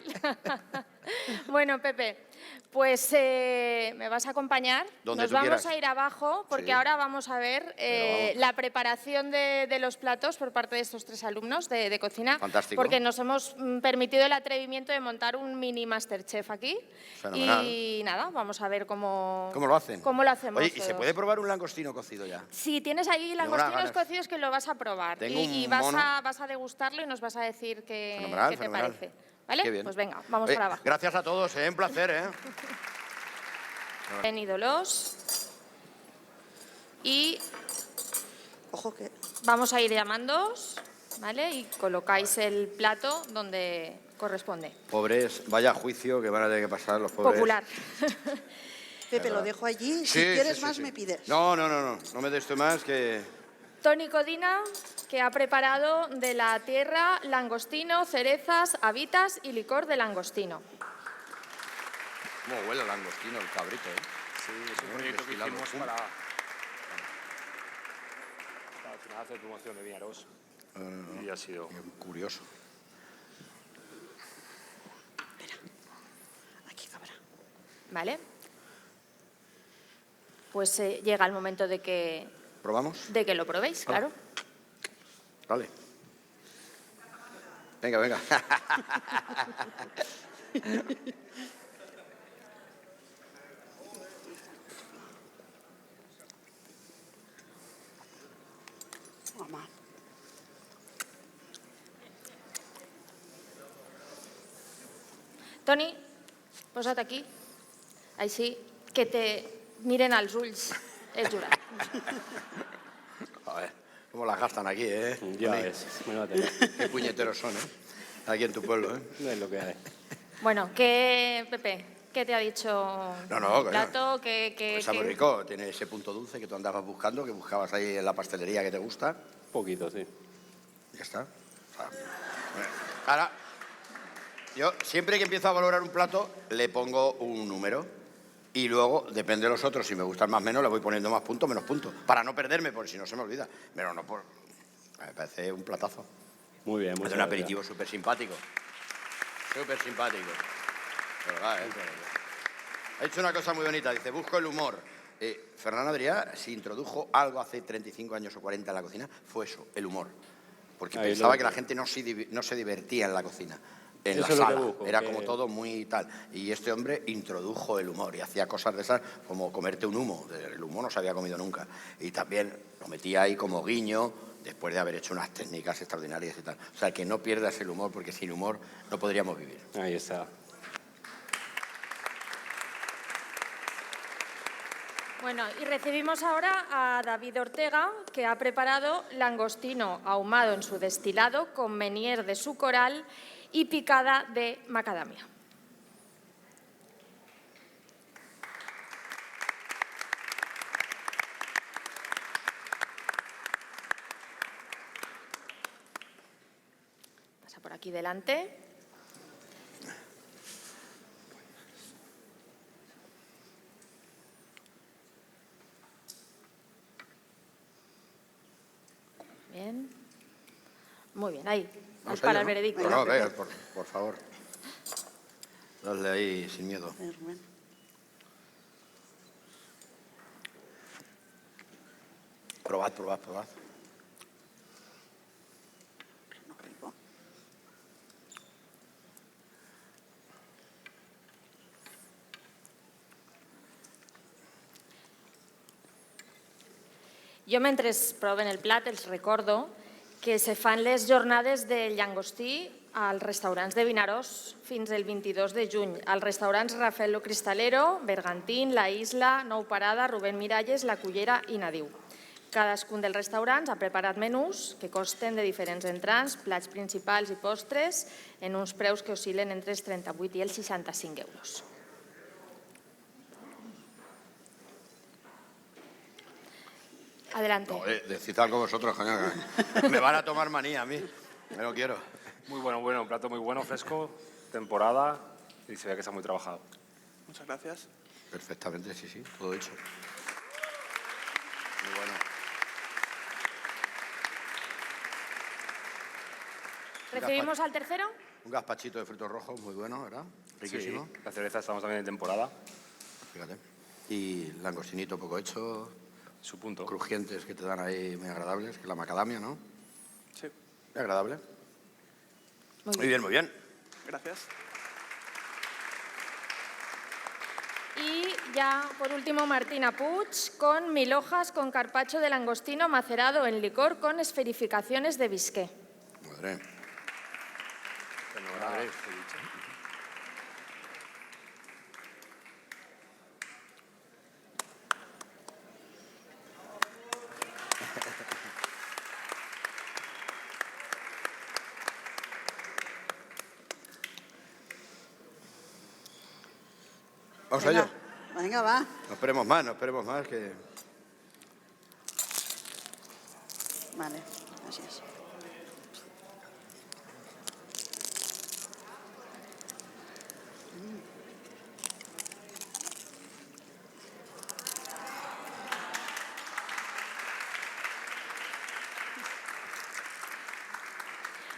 Bueno, Pepe, pues me vas a acompañar. Donde Nos tú vamos quieras. a ir abajo porque Sí. ahora vamos a ver vamos. la preparación de los platos por parte de estos 3 alumnos de cocina. Fantástico. Porque nos hemos permitido el atrevimiento de montar un mini Masterchef aquí. Fenomenal. Y nada, vamos a ver cómo ¿Cómo lo hacen? Cómo lo hacemos. Oye, ¿y se todos. puede probar un langostino cocido ya? Si tienes ahí unas langostinos ganas. cocidos que lo vas a probar Tengo y un vas mono. a degustarlo y nos vas a decir qué Fenomenal, te fenomenal. parece. ¿Vale? Qué bien. Pues venga, vamos Oye, para abajo. Gracias a todos, un placer, Bienvenidos. Y Ojo que... vamos a ir llamándoos, ¿vale? Y colocáis el plato donde corresponde. Pobres, vaya juicio que van a tener que pasar los pobres. Popular. Pepe, lo dejo allí. Si quieres más, me pides. No me des tú más que... Toni Codina, que ha preparado de la tierra langostino, cerezas, habitas y licor de langostino. ¿Cómo huele el langostino, el cabrito, Sí, es un proyecto que destilado. hicimos para al final hacer promoción de Vinaros. Y ha sido... Curioso. Aquí, cabra. ¿Vale? Pues llega el momento de que ¿Probamos? lo probéis, claro. Vale. Venga. Toni, posa't aquí. Així, que te miren als ulls el jurat. Joder, cómo las gastan aquí, ¿eh? Ya Toni? ves, menuda tela. Qué puñeteros son, ¿eh? Aquí en tu pueblo, ¿eh? No es lo que hay. Bueno, Pepe, ¿qué te ha dicho No, el plato? ¿Qué, Pues está muy rico, tiene ese punto dulce que tú andabas buscando, que buscabas ahí en la pastelería que te gusta. Poquito, sí. Ya está. Ahora, yo siempre que empiezo a valorar un plato, le pongo un número. Y luego, depende de los otros, si me gustan más o menos, le voy poniendo más puntos, menos puntos. Para no perderme, porque si no se me olvida. Pero no por... Me parece un platazo. Muy bien, Es un aperitivo súper simpático. Súper simpático. De verdad, ¿eh? Ha dicho una cosa muy bonita, dice, busco el humor. Ferran Adrià, si introdujo algo hace 35 años o 40 en la cocina, fue eso, el humor. Porque Ahí pensaba lo- que la gente no se divertía en la cocina, en Eso la es lo que sala. busco, Era que- como todo muy tal. Y este hombre introdujo el humor y hacía cosas de esas como comerte un humo. El humo no se había comido nunca. Y también lo metía ahí como guiño, después de haber hecho unas técnicas extraordinarias y tal. O sea, que no pierdas el humor, porque sin humor no podríamos vivir. Ahí está. Bueno, y recibimos ahora a David Ortega, que ha preparado langostino ahumado en su destilado con meunier de sucoral y picada de macadamia. Pasa por aquí delante. Bien. Muy bien, ahí. Vamos Para allá, el ¿no? veredicto. No, venga, por favor. Dale ahí sin miedo. A ver, Rubén. Probad, probad, probad. No, rico. Jo, mentre proven el plat, els recordo que se fan les jornades del llangostí als restaurants de Vinaròs fins el 22 de juny. Als restaurants Rafael Lo Cristalero, Bergantín, La Isla, Nou Parada, Rubén Miralles, La Cullera i Nadiu. Cadascun dels restaurants ha preparat menús que costen de diferents entrants, plats principals i postres, en uns preus que oscil·len entre els 38 i els 65 euros. Adelante. No, decid algo vosotros, coño. Me van a tomar manía a mí. Me lo quiero. Muy bueno, un plato muy bueno, fresco, temporada y se ve que está muy trabajado. Muchas gracias. Perfectamente, sí, sí, todo hecho. Muy bueno. ¿Recibimos al tercero? Un gazpachito de frutos rojos, muy bueno, ¿verdad? Riquísimo. Sí, la cerveza estamos también en temporada. Fíjate. Y langostinito poco hecho, Su punto. crujientes que te dan ahí muy agradables, que es la macadamia, ¿no? Sí, Muy agradable. Muy Muy bien, muy bien. gracias. Y ya, por último, Martina Puig con 1000 hojas con carpaccio de langostino macerado en licor con esferificaciones de bisqué. Madre. Enhorabuena, te he dicho. Vamos a ello. Venga, va. No esperemos más que... Vale, gracias.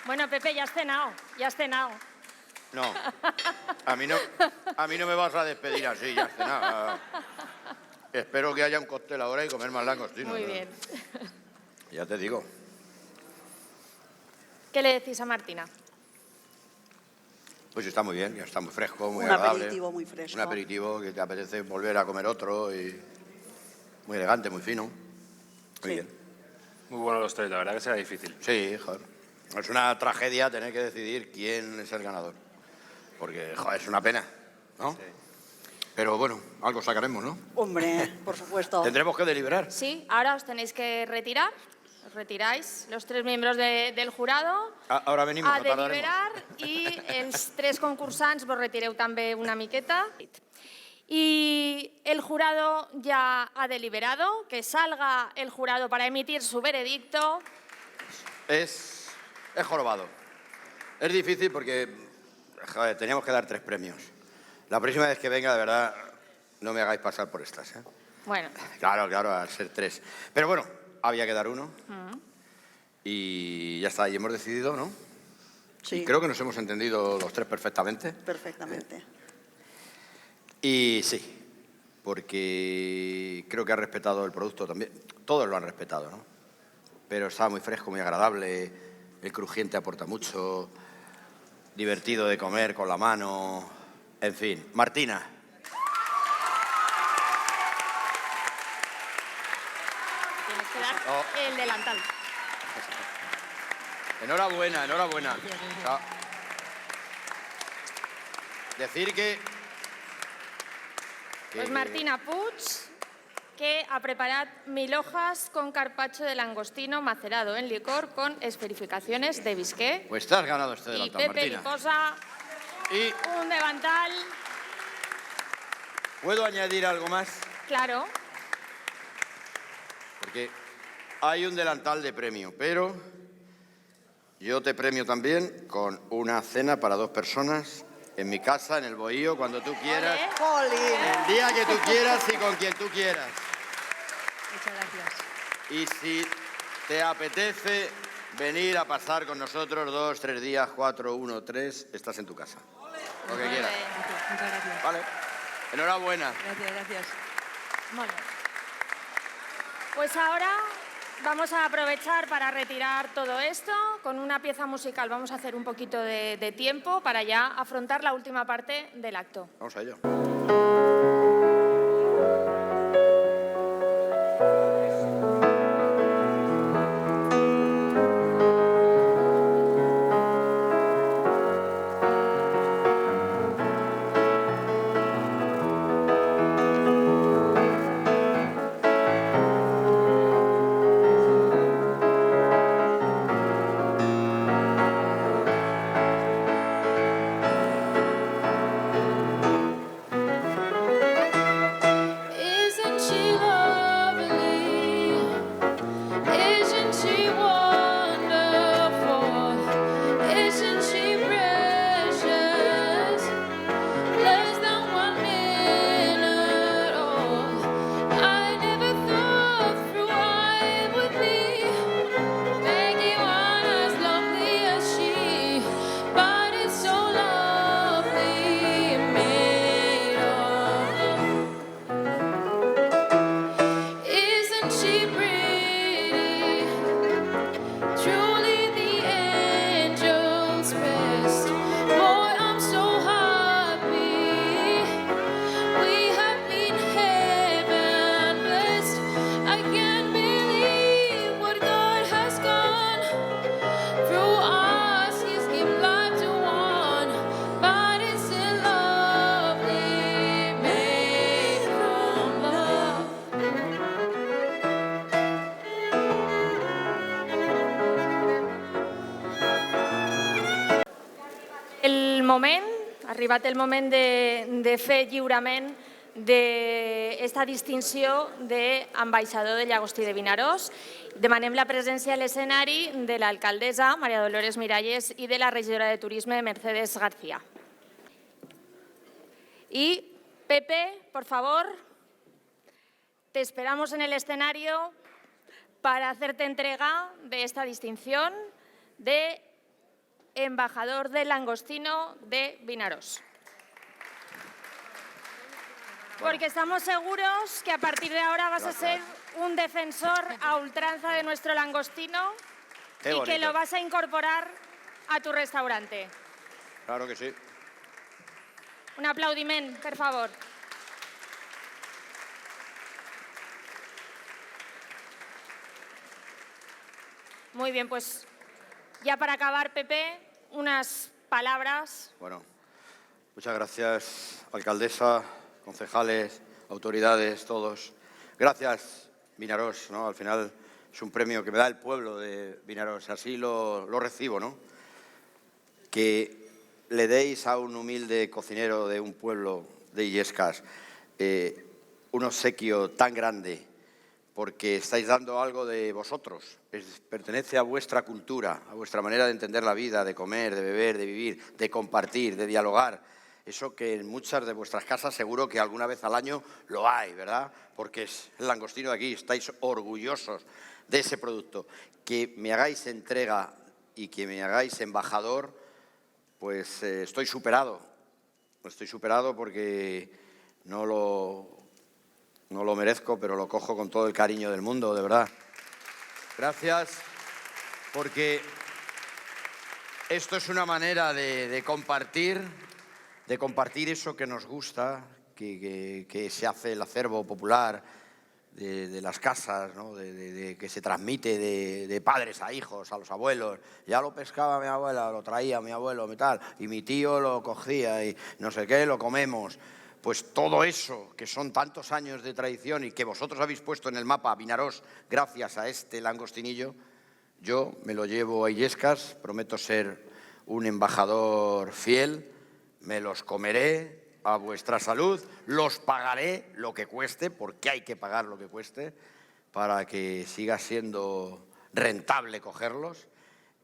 Bueno, Pepe, ya has cenado, ya has cenado. No, a mí no me vas a despedir así, ya está nada. Espero que haya un cóctel ahora y comer más langostinos. Muy ¿no? bien. Ya te digo. ¿Qué le decís a Martina? Pues está muy bien, está muy fresco, muy Un agradable. aperitivo muy fresco. Un aperitivo que te apetece volver a comer otro y muy elegante, muy fino. Muy Sí. bien. Muy buenos los tres, la verdad que será difícil. Sí, joder. Es una tragedia tener que decidir quién es el ganador. porque, joder, es una pena, ¿no? Sí. Pero bueno, algo sacaremos, ¿no? Hombre, por supuesto. Tendremos que deliberar. Sí, ahora os tenéis que retirar. Os retiráis los 3 miembros del jurado Ahora venimos, a no tardaremos. deliberar i els 3 concursants vos retireu també una miqueta. Y el jurado ya ha deliberado. Que salga el jurado para emitir su veredicto. Es jorobado. Es difícil porque, joder, teníamos que dar 3 premios. La próxima vez que venga, de verdad, no me hagáis pasar por estas, ¿eh? Bueno. Claro, al ser 3. Pero bueno, había que dar 1. Y ya está, y hemos decidido, ¿no? Sí. Y creo que nos hemos entendido los 3 perfectamente. Perfectamente. Y sí, porque creo que ha respetado el producto también. Todos lo han respetado, ¿no? Pero estaba muy fresco, muy agradable. El crujiente aporta mucho. Divertido de comer con la mano. En fin, Martina. Tienes que dar el delantal. Enhorabuena, enhorabuena. Decir que... Pues Martina Puig, que ha preparat 1000 hojas con carpaccio de langostino macerado en licor con esferificaciones de bisqué. Pues te has ganado este Y delantal, Pepe le Martina. posa Y un delantal. ¿puedo añadir algo más? Claro. Porque hay un delantal de premio, pero yo te premio también con una cena para 2 personas en mi casa, en el Bohío, cuando tú quieras. ¡Jolín! El día que tú quieras y con quien tú quieras. Muchas gracias. Y si te apetece venir a pasar con nosotros 2, 3 días, 4, 1, 3, estás en tu casa. Lo que quieras. Muchas gracias. Vale. Enhorabuena. Gracias. Muy bien. Pues ahora vamos a aprovechar para retirar todo esto. Con una pieza musical vamos a hacer un poquito de tiempo para ya afrontar la última parte del acto. Vamos a ello. Arribat el moment de fer lliurament d'esta distinció d'ambaixador de Llagostí de Vinaròs. Demanem la presència a l'escenari de l'alcaldessa María Dolores Miralles i de la regidora de Turisme Mercedes García. Y Pepe, por favor, te esperamos en el escenario para hacerte entrega de esta distinción de embajador del langostino de Vinaròs. Porque estamos seguros que a partir de ahora vas a ser un defensor a ultranza de nuestro langostino y que lo vas a incorporar a tu restaurante. Claro que sí. Un aplaudiment, por favor. Muy bien, pues ya para acabar, Pepe, unas palabras. Bueno, Muchas gracias, alcaldesa, concejales, autoridades, todos. Gracias, Vinaròs, ¿no? Al final es un premio que me da el pueblo de Vinaròs, así lo recibo, ¿no? Que le deis a un humilde cocinero de un pueblo de Illescas un obsequio tan grande, porque estáis dando algo de vosotros, pertenece a vuestra cultura, a vuestra manera de entender la vida, de comer, de beber, de vivir, de compartir, de dialogar. Eso que en muchas de vuestras casas seguro que alguna vez al año lo hay, ¿verdad? Porque es el langostino de aquí, estáis orgullosos de ese producto. Que me hagáis entrega y que me hagáis embajador, pues estoy superado porque no lo merezco, pero lo cojo con todo el cariño del mundo, de verdad. Gracias, porque esto es una manera de compartir eso que nos gusta, que se hace el acervo popular de las casas, ¿no? Que se transmite de padres a hijos, a los abuelos. Ya lo pescaba mi abuela, lo traía mi abuelo, y tal, y mi tío lo cogía y no sé qué, lo comemos. Pues todo eso, que son tantos años de tradición y que vosotros habéis puesto en el mapa Vinaròs gracias a este langostinillo, yo me lo llevo a Illescas, prometo ser un embajador fiel, me los comeré a vuestra salud, los pagaré lo que cueste, porque hay que pagar lo que cueste, para que siga siendo rentable cogerlos.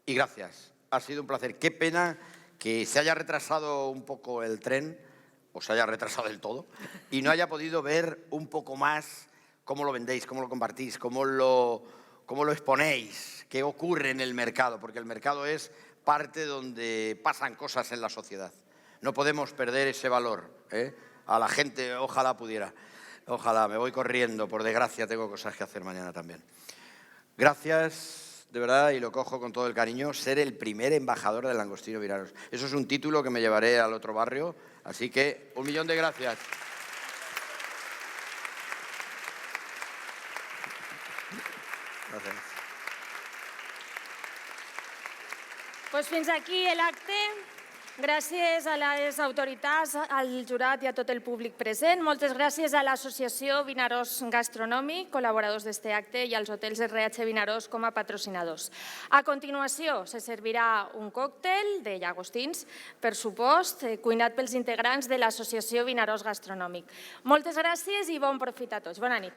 Y gracias, ha sido un placer. Qué pena que se haya retrasado un poco el tren, o se haya retrasado del todo, y no haya podido ver un poco más cómo lo vendéis, cómo lo compartís, cómo lo exponéis, qué ocurre en el mercado, porque el mercado es parte donde pasan cosas en la sociedad. No podemos perder ese valor, ¿eh? A la gente, ojalá pudiera. Ojalá, me voy corriendo, por desgracia tengo cosas que hacer mañana también. Gracias, de verdad, y lo cojo con todo el cariño, ser el primer embajador del langostino Vinaròs. Eso es un título que me llevaré al otro barrio, así que 1.000.000 de gracias. Gracias. Pues fins aquí l'acte. Gràcies a les autoritats, al jurat i a tot el públic present. Moltes gràcies a l'associació Vinaròs Gastronòmic, col·laboradors d'este acte, i als hotels RH Vinaròs com a patrocinadors. A continuació, se servirà un còctel de llagostins, per supost, cuinat pels integrants de l'associació Vinaròs Gastronòmic. Moltes gràcies i bon profit a tots. Bona nit.